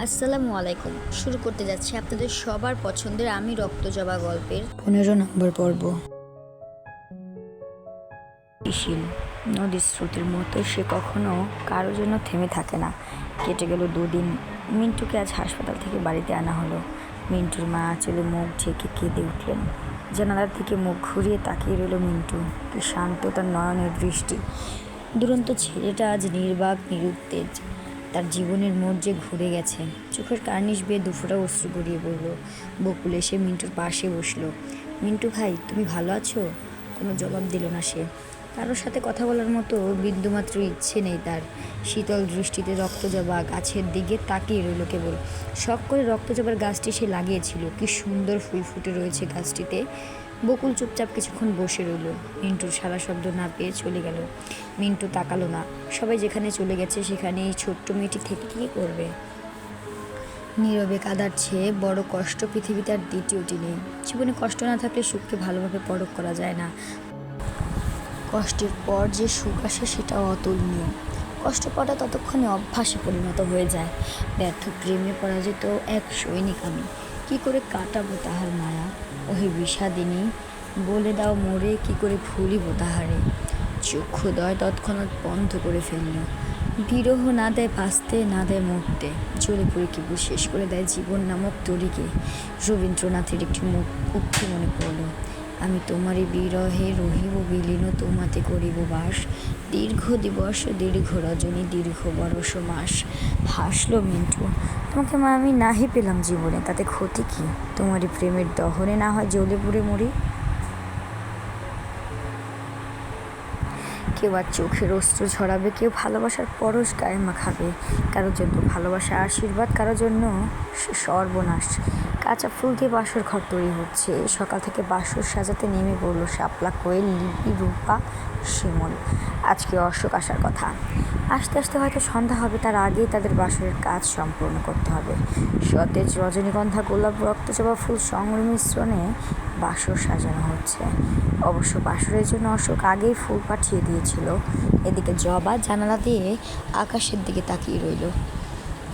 আসসালামু আলাইকুম। শুরু করতে যাচ্ছি আপনাদের সবার পছন্দের আমি রক্তজবা গল্পের 15 নম্বর পর্ব। শিশিল নদীর স্রোতের মতো সে কখনো কারোর জন্য থেমে থাকে না। কেটে গেল 2 দিন। মিন্টুকে আজ হাসপাতাল থেকে বাড়িতে আনা হলো। মিন্টুর মা আঁচলে মুখ ঢেকে কেঁদে উঠলেন। জানালার দিকে মুখ ঘুরিয়ে তাকিয়ে রইল মিন্টু। কি শান্ত তার নয়নের দৃষ্টি। দুরন্ত ছেলেটা আজ নির্বাক নিরুত্তেজ। তার জীবনের মোড় যে ঘুরে গেছে। চোখের কার্নিশ বেয়ে দুফোঁটা অশ্রু গড়িয়ে পড়ল। বকুল এসে মিন্টুর পাশে বসলো। মিন্টু ভাই, তুমি ভালো আছো? কোনো জবাব দিল না সে। কারোর সাথে কথা বলার মতো বিন্দুমাত্র ইচ্ছে নেই তার। শীতল দৃষ্টিতে রক্তজবা গাছের দিকে তাকিয়ে রইল কেবল। শখ করে রক্তজবার গাছটি সে লাগিয়েছিল। কি সুন্দর ফুল ফুটে রয়েছে গাছটিতে। বকুল চুপচাপ কিছুক্ষণ বসে রইল। মিন্টুর সারা শব্দ না পেয়ে চলে গেল। মিন্টু তাকালো না। সবাই যেখানে চলে গেছে সেখানে এই ছোট্ট মেয়েটি থেকে কী করবে? নীরবে কাঁদার চেয়ে বড় কষ্ট পৃথিবীতে আর দ্বিতীয়টি নেই। জীবনে কষ্ট না থাকলে সুখকে ভালোভাবে পরখ করা যায় না। কষ্টের পর যে সুখ আসে সেটাও অতুলনীয়। কষ্ট পাওয়াটা ততক্ষণে অভ্যাসে পরিণত হয়ে যায়। ব্যর্থ প্রেমে পরাজিত এক সৈনিক আমি। কী করে কাটাবো তাহার মায়া? ওহে বিষাদিনী, বলে দাও মোরে, কী করে ভুলিব তাহারে? চক্ষুদয় তৎক্ষণাৎ বন্ধ করে ফেলল। বিরহ না দেয় বাঁচতে, না দেয় মরতে। জ্বলে পুড়ে কেবল শেষ করে দেয় জীবন নামক তরিকে। রবীন্দ্রনাথের একটি উক্তি মনে পড়ল। আমি তোমারই বিরহে রহিব বিলীন, তোমাতে করিব বাস। দীর্ঘ দিবস, দীর্ঘ রজনী, দীর্ঘ বরষ মাস। হাসলো মিন্টু। তোমাকে মা আমি নাহি পেলাম জীবনে, তাতে ক্ষতি কি? তোমারই প্রেমের দহনে না হয় জ্বলে পুড়ে মরি। কেউ আর চোখের অস্ত্র ঝরাবে, কেউ ভালোবাসার পরশ গায়ে মাখাবে। কারোর জন্য ভালোবাসার আশীর্বাদ, কারোর জন্য সর্বনাশ। কাঁচা ফুল দিয়ে বাসর ঘর তৈরি হচ্ছে। সকাল থেকে বাসর সাজাতে নেমে পড়ল শাপলা, কোয়েল, লিপি, রূপা, শিমুল। আজকে অশোক আসার কথা। আস্তে আস্তে হয়তো সন্ধ্যা হবে, তার আগেই তাদের বাসরের কাজ সম্পূর্ণ করতে হবে। সতেজ রজনীগন্ধা, গোলাপ, রক্তজবা ফুল সংমিশ্রণে বাসর সাজানো হচ্ছে। অবশ্য বাসরের জন্য অশোক আগেই ফুল পাঠিয়ে দিয়েছিল। এদিকে জবা জানালা দিয়ে আকাশের দিকে তাকিয়ে রইল।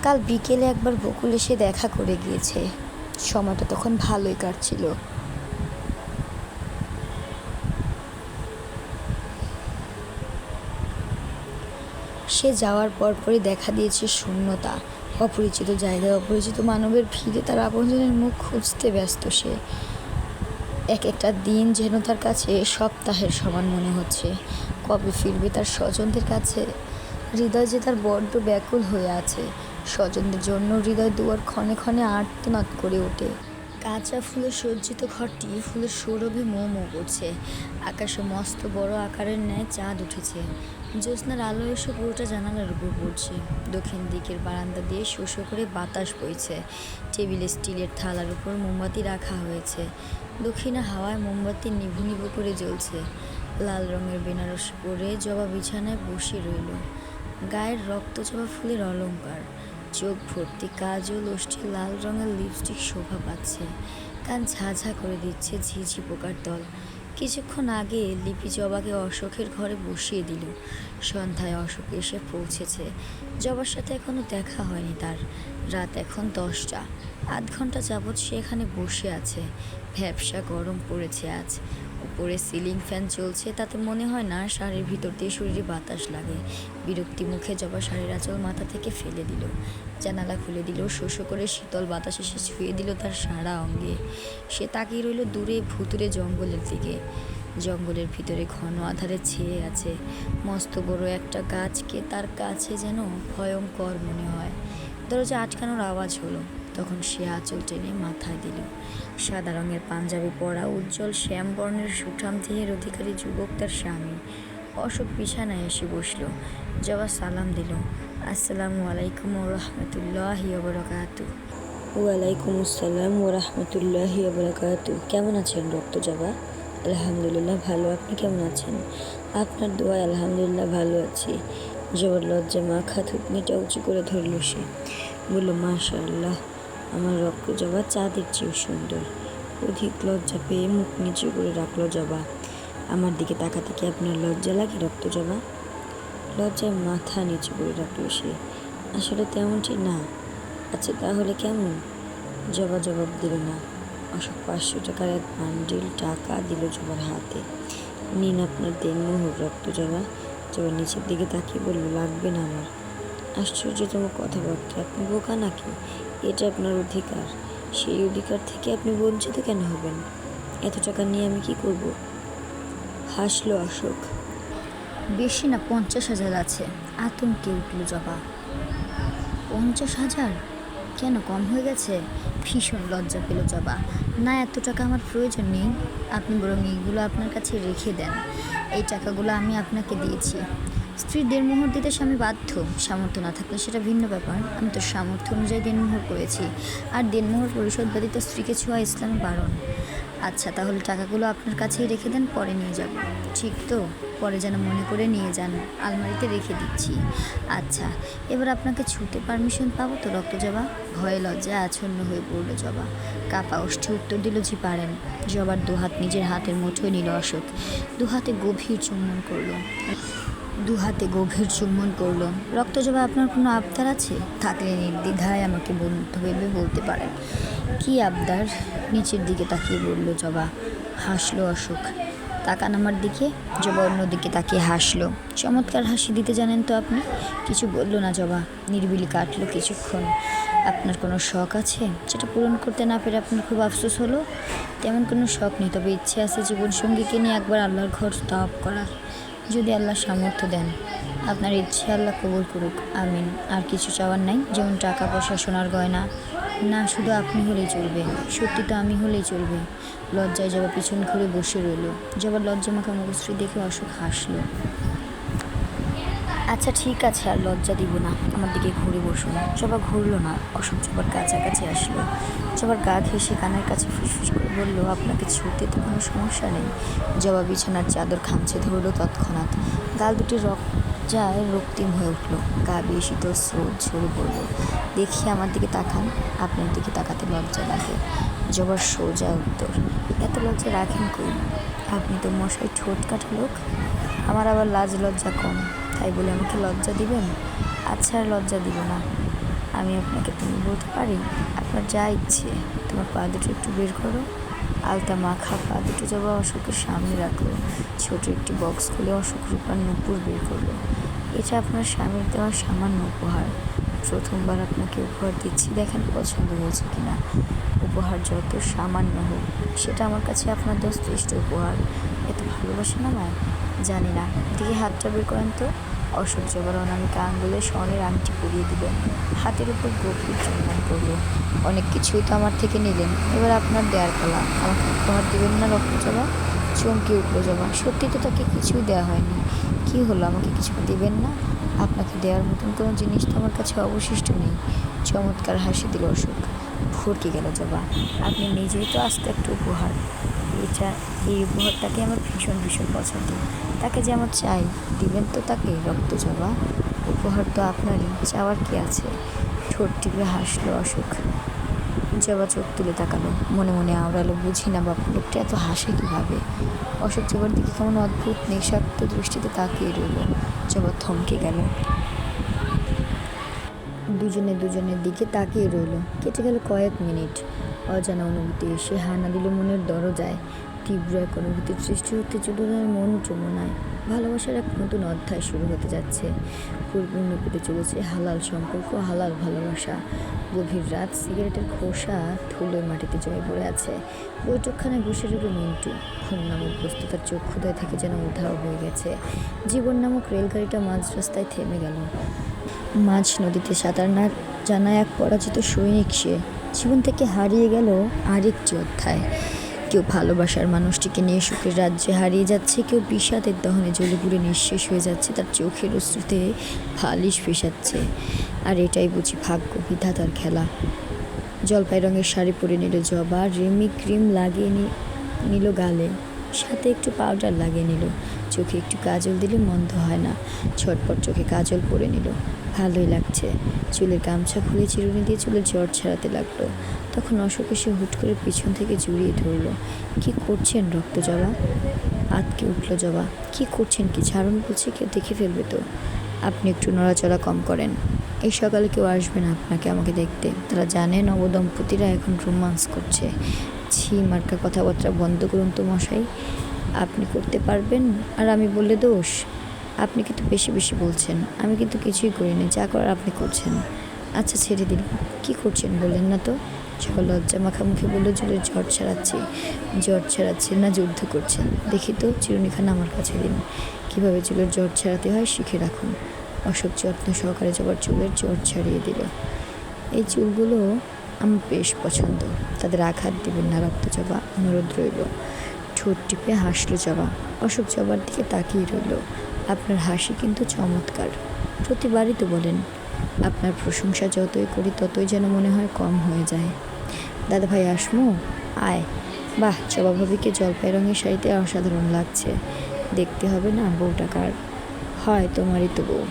কাল বিকেলে একবার বকুল এসে দেখা করে গিয়েছে। সময়টা তখন ভালোই কাটছিল। সে যাওয়ার পরপরই দেখা দিয়েছে শূন্যতা। অপরিচিত জায়গায় অপরিচিত মানবের ভিড়ে তার আপনজনের মুখ খুঁজতে ব্যস্ত সে। এক একটা দিন যেন তার কাছে সপ্তাহের সমান মনে হচ্ছে। কবে ফিরবে তার স্বজনদের কাছে? হৃদয় যে তার বড্ড ব্যাকুল হয়ে আছে। স্বজনদের জন্য হৃদয় দুয়ার ক্ষণে ক্ষণে আর্তনাদ করে ওঠে। কাঁচা ফুলে সজ্জিত ঘরটি ফুলের সৌরভে মো মো করছে। আকাশে মস্ত বড় আকারের ন্যায় চাঁদ উঠেছে। জ্যোৎস্নার আলো এসে পুরোটা জানালার উপর পড়ছে। দক্ষিণ দিকের বারান্দা দিয়ে শো শো করে বাতাস বইছে। টেবিলে স্টিলের থালার উপর মোমবাতি রাখা হয়েছে। দক্ষিণে হাওয়ায় মোমবাতি নিভু নিভু করে জ্বলছে। লাল রঙের বেনারসি পরে জবা বিছানায় বসে রইল। গায়ের রক্তজবা ফুলের অলংকার। চোখ ভর্তি কাজল, ওষ্ঠে লাল রঙের লিপস্টিক শোভা পাচ্ছে। কান ঝাঝা করে দিচ্ছে ঝিঝি পোকার দল। কিছুক্ষণ আগে লিপি জবাকে অশোকের ঘরে বসিয়ে দিল। সন্ধ্যায় অশোক এসে পৌঁছেছে। জবার সাথে এখনো দেখা হয়নি তার। রাত এখন 10টা। আধ ঘন্টা যাবৎ সে এখানে বসে আছে। ভ্যাপসা গরম পড়েছে আজ। উপরে সিলিং ফ্যান চলছে, তাতে মনে হয় না শাড়ির ভিতর দিয়ে শরীরে বাতাস লাগে। বিরক্তি মুখে জবা শাড়ির আঁচল মাথা থেকে ফেলে দিল। জানালা খুলে দিল। শোষো করে শীতল বাতাস এসে ছুঁয়ে দিল তার সারা অঙ্গে। সে তাকিয়ে রইল দূরে ভুতুরে জঙ্গলের দিকে। জঙ্গলের ভিতরে ঘন আধারে ছেয়ে আছে মস্ত বড় একটা গাছকে তার কাছে যেন ভয়ঙ্কর মনে হয়। দরজা আটকানোর আওয়াজ হলো। তখন সে আঁচল টেনে মাথায় দিল। সাদা রঙের পাঞ্জাবি পরা, উজ্জ্বল শ্যাম বর্ণের সুঠাম দেহের অধিকারী যুবক তার স্বামী। অশোক বিছানায় এসে বসল। জবা সালাম দিল। আসসালামু আলাইকুম ওরহমতুল্লাহি ওবরাকাতু। ওয়ালাইকুম আসসালাম ওরহমতুল্লাহি ওবরাকাতু। কেমন আছেন রক্তজবা? আলহামদুলিল্লাহ ভালো। আপনি কেমন আছেন? আপনার দোয়ায় আলহামদুলিল্লাহ ভালো আছি। জবার লজ্জা মাখা থুতনিটা উঁচু করে ধরল সে। বলল, মাশাআল্লাহ, আমার রক্তজবা চাঁদের চেয়েও সুন্দর। অধিক লজ্জা পেয়ে মুখ নিচু করে রাখলো জবা। আমার দিকে তাকাতে কি আপনার লজ্জা লাগে রক্তজবা? লজ্জায় মাথা নিচু করে রাখলো সে। আসলে তেমনটি না, আচ্ছা তাহলে কেমন? জবাব দিল না। অশোক 500 টাকার এক বান্ডিল টাকা দিল জবার হাতে। নিন আপনার দেনমোহর রক্ত জবা। জবা নিচের দিকে তাকিয়ে বলল, লাগবে না আমার। আশ্চর্যতম কথাবার্তা, আপনি বোকা নাকি? এটা আপনার অধিকার, সেই অধিকার থেকে আপনি বঞ্চিত কেন হবেন? এত টাকা নিয়ে আমি কি করব? হাসলো অশোক। বেশি না, 50,000 আছে। আতঙ্কে উঠল জবা। 50,000? কেন, কম হয়ে গেছে? ভীষণ লজ্জা পেল জবা। না, এত টাকা আমার প্রয়োজন নেই। আপনি বরং এইগুলো আপনার কাছে রেখে দেন। এই টাকাগুলো আমি আপনাকে দিয়েছি। স্ত্রীর দেনমোহর দিতে স্বামী বাধ্য, সামর্থ্য না থাকলে সেটা ভিন্ন ব্যাপার। আমি তো সামর্থ্য অনুযায়ী দেনমোহর করেছি, আর দেনমোহর পরিশোধ ব্যতীত স্ত্রীকে ছোঁয়া ইসলামে বারণ। আচ্ছা, তাহলে টাকাগুলো আপনার কাছেই রেখে দেন, পরে নিয়ে যাব। ঠিক তো? পরে যেন মনে করে নিয়ে যান, আলমারিতে রেখে দিচ্ছি। আচ্ছা, এবার আপনাকে ছুতে পারমিশন পাবো তো রক্ত জবা? ভয়ে লজ্জায় আচ্ছন্ন হয়ে পড়ল জবা। কাপা ওষ্ঠে উত্তর দিল, জি পারেন। জবার দুহাত নিজের হাতের মুঠোয় নিল অশোক। দুহাতে গভীর চুম্বন করলো। রক্ত জবা, আপনার কোনো আবদার আছে? থাকলে নির্দ্বিধায় আমাকে বন্ধু ভেবে বলতে পারেন। কি আবদার? নিচের দিকে তাকিয়ে বলল জবা। হাসলো অশোক। তাকান আমার দিকে। জবা অন্যদিকে তাকিয়ে হাসলো। চমৎকার হাসি দিতে জানেন তো আপনি। কিছু বলল না জবা, নিরিবিলি কাটলো কিছুক্ষণ। আপনার কোনো শখ আছে যেটা পূরণ করতে না পেরে আপনার খুব আফসোস হলো? তেমন কোনো শখ নেই, তবে ইচ্ছে আছে জীবনসঙ্গীকে নিয়ে একবার আল্লাহর ঘর তওয়াব করার। যদি আল্লাহ সামর্থ্য দেন, আপনার ইচ্ছে আল্লাহ কবুল করুক, আমিন। আর কিছু চাওয়ার নাই? যেমন টাকা পয়সা, সোনার গয়না? না, শুধু আপনি হলেই চলবে। সত্যি তো আমি হলেই চলবে। লজ্জায় জবা পিছন ঘুরে বসে রইল। জবার লজ্জামাখা মুখশ্রী দেখে অশোক হাসল। আচ্ছা ঠিক আছে, আর লজ্জা দিব না, আমার দিকে ঘুরে বসুন। জবা ঘুরল না। অশোক জবার কাছাকাছি আসলো। জবার গা ঘেঁষে কানের কাছে ফুসফুস করে বলল, আপনাকে ছুতে তো কোনো সমস্যা নেই। জবা বিছানার চাদর খামচে ধরল তৎক্ষণাৎ। গাল দুটি লজ্জায় রক্তিম হয়ে উঠল। গা বেয়ে শীতল স্রোত ঝরে পড়ল। দেখি আমার দিকে তাকান। আপনার দিকে তাকাতে লজ্জা লাগে। জবার সোজা উত্তর, এত লজ্জা রাখেন কই? আপনি তো মশাই ঠোঁট কাটা লোক। আমার আবার লাজ লজ্জা কম, তাই বলে আমাকে লজ্জা দিবেন? আচ্ছা, আর লজ্জা দিব না। আমি আপনাকে তুমি বলতে পারি? আপনার যা ইচ্ছে। তোমার পা দুটো একটু বের করো। আলতা মাখা পা দুটো জবা অশোকের সামনে রাখলো। ছোট একটি বক্স খুলে অশোক রূপার নূপুর বের করলো। এটা আপনার স্বামীর দেওয়া সামান্য উপহার। প্রথমবার আপনাকে উপহার দিচ্ছি, দেখেন পছন্দ হয়েছে কিনা। উপহার যত সামান্য হোক, সেটা আমার কাছে আপনার শ্রেষ্ঠ উপহার। এত ভালোবাসেন আমায়? জানি না, দিকে হাতটা বের করেন তো। অশোক জবার অনামিকা আঙ্গুলে স্বর্ণের আংটি পরিয়ে দিলেন। হাতের উপর গভীর চুম্বন করলো। অনেক কিছুই তো আমার থেকে নিলেন, এবার আপনার দেয়ার পালা। আমাকে উপহার দিবেন না রক্ত জবা? চমকে উঠলো জবা। সত্যি তো তাকে কিছুই দেওয়া হয়নি। কি হলো, আমাকে কিছু দিবেন না? আপনাকে দেওয়ার মতন কোনো জিনিস তো আমার কাছে অবশিষ্ট নেই। চমৎকার হাসি দিল অশোক। ভরকে গেল জবা। আপনি নিজেই তো আস্ত একটা উপহার। এই উপহারটাকে আমার ভীষণ ভীষণ পছন্দ। তাকে যে আমার চাই, দিবেন তো তাকে রক্ত জবা? উপহার তো আপনারই, চাওয়ার কি আছে? ঠোঁট টিপে হাসলো অশোক। জবা চোখ তুলে তাকালো, মনে মনে আওড়ালো, বুঝি না বাপু লোকটা এত হাসে কীভাবে। অশোক জবার দিকে কেমন অদ্ভুত নিঃস্বার্থ দৃষ্টিতে তাকিয়ে রইল। জবা থমকে গেল। দুজনের দিকে তাকিয়ে রইল। কেটে গেল কয়েক মিনিট। অজানা অনুভূতি এসে হানা দিল মনের দরজায়। তীব্র এক অনুভূতির সৃষ্টি হতে চলে মন চমনায়। ভালোবাসার এক নতুন অধ্যায় শুরু হতে যাচ্ছে। পরিপূর্ণ পেতে চলেছে হালাল সম্পর্ক, হালাল ভালোবাসা। গভীর রাত, সিগারেটের খোসা ধুলোয় মাটিতে জমে পড়ে আছে। বৈঠকখানায় বসে রইল মিন্টু। ঘুম নামক বস্তু তার চক্ষুদয় থেকে যেন উধাও হয়ে গেছে। জীবন নামক রেলগাড়িটা মাঝ রাস্তায় থেমে গেল। মাঝ নদীতে সাঁতার না জানা এক পরাজিত সৈনিক সে। জীবন থেকে হারিয়ে গেল আরেকটি অধ্যায়। কেউ ভালোবাসার মানুষটিকে নিয়ে সুখের রাজ্যে হারিয়ে যাচ্ছে, কেউ বিষাদের দহনে জ্বলে পুড়ে নিঃশেষ হয়ে যাচ্ছে, তার চোখের অশ্রুতে ফালিশ ফেসাচ্ছে। আর এটাই বুঝি ভাগ্য, বিধাতার খেলা। জলপাই রঙের শাড়ি পরে নিল জবা, রেমি ক্রিম লাগিয়ে নিল গালে, সাথে একটু পাউডার লাগিয়ে নিল। চোখে একটু কাজল দিলে মন্দ হয় না। ছটপট চোখে কাজল পরে নিল। ভালোই লাগছে। চুলের গামছা খুলে চিরুনি দিয়ে চুলে জ্বর ছাড়াতে লাগলো। তখন অশোক এসে হুট করে পিছন থেকে জড়িয়ে ধরল। কি করছেন রক্ত জবা? আতকে উঠল জবা। কি করছেন? কি ছাড়ুন বলছে, কেউ দেখে ফেলবে তো। আপনি একটু নড়াচড়া কম করেন। এই সকালে কেউ আসবে না আপনাকে আমাকে দেখতে, তারা জানে নবদম্পতিরা এখন রোমান্স করছে। ছি মার্কা কথাবার্তা বন্ধ করুন তো মশাই, আপনি করতে পারবেন আর আমি বললে দোষ? আপনি কিন্তু বেশি বেশি বলছেন, আমি কিন্তু কিছুই করিনি, যা করার আপনি করছেন। আচ্ছা ছেড়ে দিন, কী করছেন বললেন না তো? সকাল লজ্জা মাখামুখি বলল, চুলের ঝড় ছাড়াচ্ছি। ঝড় ছাড়াচ্ছেন না যুদ্ধ করছেন? দেখি তো চিরুনিখানা আমার কাছে দিন, কীভাবে চুলের ঝড় ছাড়াতে হয় শিখে রাখুন। অশোক যত্ন সহকারে জবার চুলের ঝড় ছাড়িয়ে দিল। এই চুলগুলো আমার বেশ পছন্দ, তাদের আঘাত দেবেন না রক্তজবা, অনুরোধ রইল। ঠোঁট টিপে হাসলো জবা। অশোক জবার দিকে তাকিয়ে রইল। আপনার হাসি কিন্তু চমৎকার, প্রতিবারই তো বলেন। আপনার প্রশংসা যতই করি ততই যেন মনে হয় কম হয়ে যায়। দাদা ভাই আসমু, আয়। বাহ, জবা ভাবিকে জলপাই রঙের শাড়িতে অসাধারণ লাগছে। দেখতে হবে না বউটা কার হয়? তোমারই তো বউ।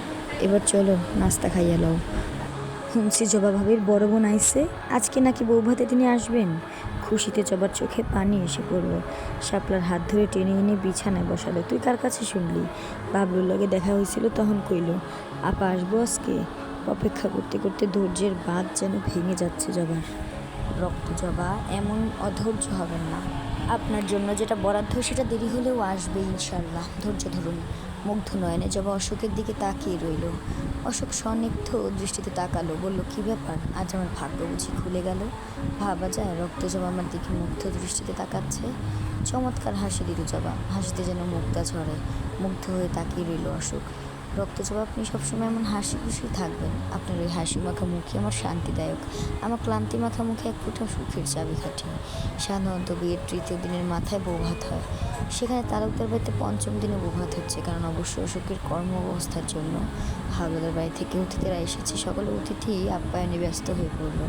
এবার চলো নাস্তা খাইয়া লও। শুনছি জবা ভাবির বড় বোন আইসে, আজকে নাকি বউ ভাতে তিনি আসবেন। খুশিতে জবার চোখে পানি এসে পড়ল। শাপলার হাত ধরে টেনে এনে বিছানায় বসালো। তুই কার কাছে শুনলি? বাবলুর লগে দেখা হয়েছিল, তখন কইল আপা আসবো আজকে। অপেক্ষা করতে করতে ধৈর্যের বাঁধ যেন ভেঙে যাচ্ছে জবার। রক্ত জবা, এমন অধৈর্য হবেন না। আপনার জন্য যেটা বরাদ্দ সেটা দেরি হলেও আসবে ইনশাল্লাহ, ধৈর্য ধরুন। মুগ্ধ নয়নে জবা অশোকের দিকে তাকিয়ে রইল। অশোক স্বনিগ্ধ দৃষ্টিতে তাকালো, বলল, কী ব্যাপার, আজ আমার ভাগ্য বুঝি খুলে গেল? ভাবা যায় রক্ত জবা আমার দিকে মুগ্ধ দৃষ্টিতে তাকাচ্ছে। চমৎকার হাসি দিল জবা, হাসিতে যেন মুক্তা ঝরে। মুগ্ধ হয়ে তাকিয়ে রইল অশোক। রক্তজবা, আপনি সবসময় এমন হাসি খুশি থাকবেন। আপনার ওই হাসি মাখা মুখে আমার শান্তিদায়ক, আমার ক্লান্তি মাখা মুখে এক ফোঁটা সুখের চাবিকাঠি। সাধারণত বিয়ের তৃতীয় দিনের মাথায় বৌভাত হয়, সেখানে তালুকদার বাড়িতে পঞ্চম দিনে বৌভাত হচ্ছে, কারণ অবশ্য অশোকের কর্মব্যবস্থার জন্য হাওলাদার বাড়ি থেকে অতিথিরা এসেছে। সকলে অতিথি আপ্যায়নে ব্যস্ত হয়ে পড়ল।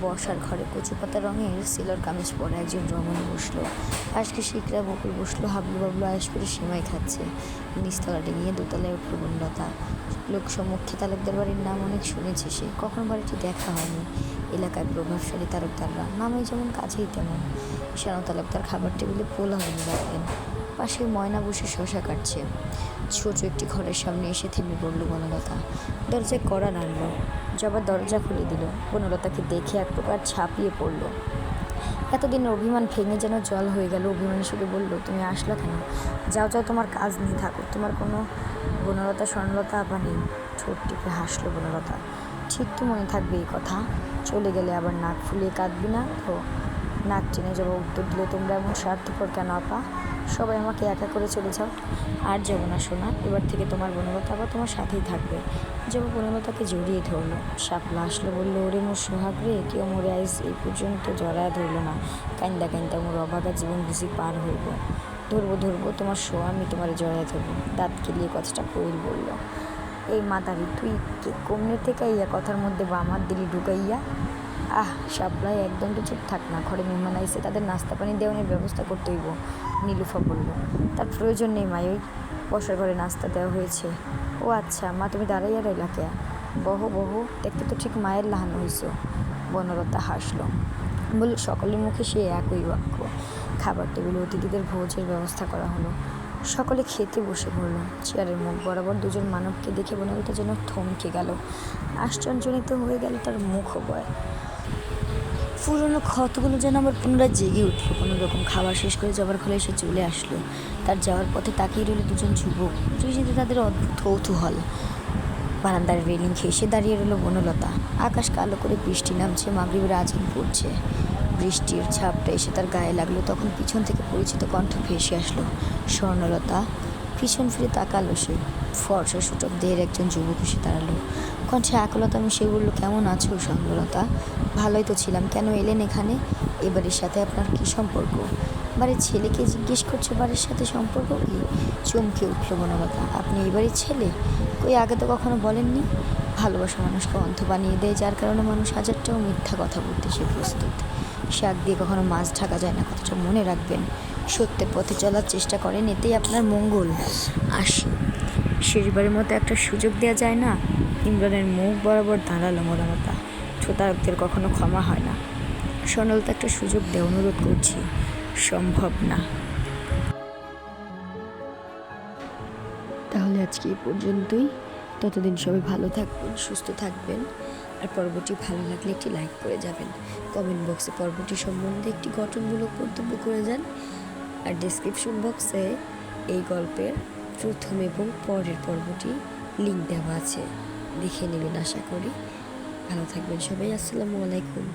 বসার ঘরে কচুপাতা রঙের সিলর কামিজ পরে একজন রমণী বসলো। আজকে শিকরা বকুল বসলো, হাবলু বাবলু আয়েস করে সেমাই খাচ্ছে। নিচতলা ডিঙিয়ে দোতলায় উঠল বনলতা। লোক সম্মুখে তালুকদার বাড়ির নাম অনেক শুনেছে সে, কখন বাড়িটি দেখা হয়নি। এলাকায় প্রভাবশালী তালুকদাররা, নামে যেমন কাছেই তেমন। শানু তালুকদার খাবার টেবিলে পোলাও এনে রাখলেন, পাশে ময়না বসে শশা কাটছে। ছোট একটি ঘরের সামনে এসে থেমে পড়ল বনলতা। দরজায় কড়া নাড়ল। জবা দরজা খুলে দিল। বনলতাকে দেখে এক প্রকার ছাপিয়ে পড়ল। এতদিনের অভিমান ভেঙে যেন জল হয়ে গেল। অভিমানী সুরে বলল, তুমি আসলা কেন? যাও যাও, তোমার কাজ নিয়ে থাকো, তোমার কোনো বনলতা স্বর্ণলতা আপা নেই। ঠোঁট টিপে হাসলো বনলতা। ঠিক তো মনে থাকবে এই কথা? চলে গেলে আবার নাক ফুলিয়ে কাঁদবি না তো? নাক টেনে জবা উত্তর দিল, তোমরা এমন স্বার্থপর কেন আপা? সবাই আমাকে একা করে চলে যাও। আর যাবো না সোনা, এবার থেকে তোমার বনলতা আবার তোমার সাথেই থাকবে। জবা বনলতাকে জড়িয়ে ধরলো। শাপলা আসলো, বলল, ওরে মোর সোহাগ রে, কেউ মোরে আইজ এই পর্যন্ত জড়ায় ধরল না। কাইন্দা কাইন্দা মোর অবাগা জীবন বুঝি পার হইব। ধরবো ধরবো তোমার শো, আমি তোমারে জড়ায় ধরবো। দাঁত কেলিয়ে কথাটা কোয়েল বলল। এই মাতারি, তুই কমনে থেকে ইয়া কথার মধ্যে বামার দিলি ঢুকাইয়া? আহ শাপলায়, একদম তো চুপ থাক না, ঘরে মেহমান আইসে, তাদের নাস্তা পানি দেওয়ানোর ব্যবস্থা করতে হইব। নীলুফা বলল, তার প্রয়োজন নেই মা, ওই বসার ঘরে নাস্তা দেওয়া হয়েছে। ও আচ্ছা মা, তুমি দাঁড়াইয়া রইলা কে? বহো বহো, দেখতে তো ঠিক মায়ের লাহানো হইছ। বনলতা হাসলো, বলল, সকলের মুখে সে একই বাক্য। খাবার টেবিলে অতিথিদের ভোজের ব্যবস্থা করা হলো। সকলে খেতে বসে পড়ল। চেয়ারের মুখ বরাবর দুজন মানবকে দেখে বনলতা যেন থমকে গেল। আশ্চর্যজনিত হয়ে গেল তার মুখবয়। পুরনো ক্ষতগুলো যেন আবার পুনরায় জেগে উঠল। কোনো রকম খাবার শেষ করে যাবার ঘরে এসে চলে আসলো। তার যাওয়ার পথে তাকিয়ে রইল দুজন যুবক, দৃষ্টিতে তাদের অদ্ভুত কৌতূহল। বারান্দার রেলিং ঘেঁষে দাঁড়িয়ে রইল বনলতা। আকাশ কালো করে বৃষ্টি নামছে, মাগরিবের আজান পড়ছে। বৃষ্টির ছাপটা এসে তার গায়ে লাগলো, তখন পিছন থেকে পরিচিত কণ্ঠ ভেসে আসলো, স্বর্ণলতা। পিছন ফিরে তাকালো সে। ফর্সা সূচক দেহের একজন যুবক এসে দাঁড়ালো। কণ্ঠে আকুলতা মিশে বলল, কেমন আছো স্বর্ণলতা? ভালোই তো ছিলাম, কেন এলেন এখানে? এ বাড়ির সাথে আপনার কী সম্পর্ক? বাড়ির ছেলেকে জিজ্ঞেস করছো বাড়ির সাথে সম্পর্ক কী? চমকে উঠল বনলতা। আপনি এই বাড়ির ছেলে? কই, আগে তো কখনো বলেননি। ভালোবাসা মানুষকে অন্ধ বানিয়ে দেয়, যার কারণে মানুষ হাজারটাও মিথ্যা কথা বলতে সে প্রস্তুত। শাক দিয়ে কখনো মাছ ঢাকা যায় না, কথাটা মনে রাখবেন। সত্যের পথে চলার চেষ্টা করেন, এতেই আপনার মঙ্গল। আসি, শেষবারের মতো একটা সুযোগ দেওয়া যায় না? ইমরানের মুখ বরাবর দাঁড়ালো বনলতা। ছোটারকদের কখনো ক্ষমা হয় না। স্বর্ণলতা, একটা সুযোগ দেয়, অনুরোধ করছি। সম্ভব না। তাহলে আজকে এই পর্যন্তই। ততদিন সবাই ভালো থাকবেন, সুস্থ থাকবেন। আর পর্বটি ভালো লাগলে একটি লাইক করে যাবেন। কমেন্ট বক্সে পর্বটি সম্বন্ধে একটি গঠনমূলক মন্তব্য করে যান। আর ডেসক্রিপশন বক্সে এই গল্পের প্রথম এবং পরের পর্বটি লিঙ্ক দেওয়া আছে, দেখে নেবেন আশা করি। ভালো থাকবেন সবাই। আসসালামু আলাইকুম।